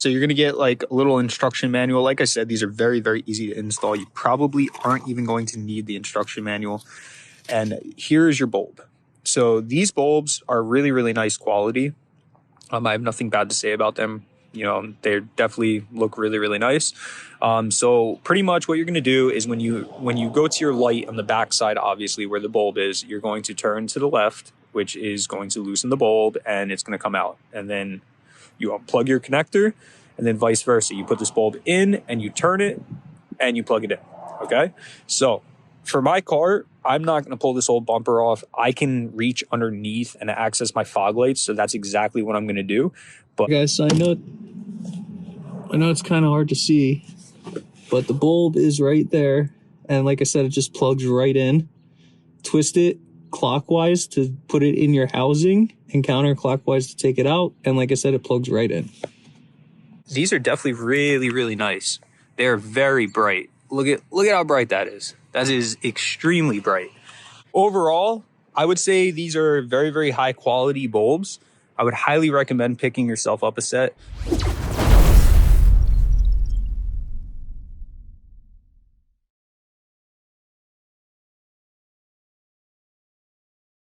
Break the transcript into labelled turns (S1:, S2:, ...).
S1: So you're going to get like a little instruction manual. Like I said, these are very, very easy to install. You probably aren't even going to need the instruction manual. And here's your bulb. So these bulbs are really, really nice quality. I have nothing bad to say about them. You know, they definitely look really, really nice. So pretty much what you're going to do is when you go to your light on the back side, obviously where the bulb is, you're going to turn to the left, which is going to loosen the bulb, and it's going to come out. And then you unplug your connector, and then vice versa. You put this bulb in and you turn it and you plug it in. Okay. So for my car, I'm not going to pull this old bumper off. I can reach underneath and access my fog lights. So that's exactly what I'm going to do. But
S2: guys, I know it's kind of hard to see, but the bulb is right there. And like I said, it just plugs right in. Twist it clockwise to put it in your housing and counterclockwise to take it out. And like I said, it plugs right in.
S1: These are definitely really, really nice. They're very bright. Look at how bright that is. That is extremely bright. Overall, I would say these are very, very high quality bulbs. I would highly recommend picking yourself up a set.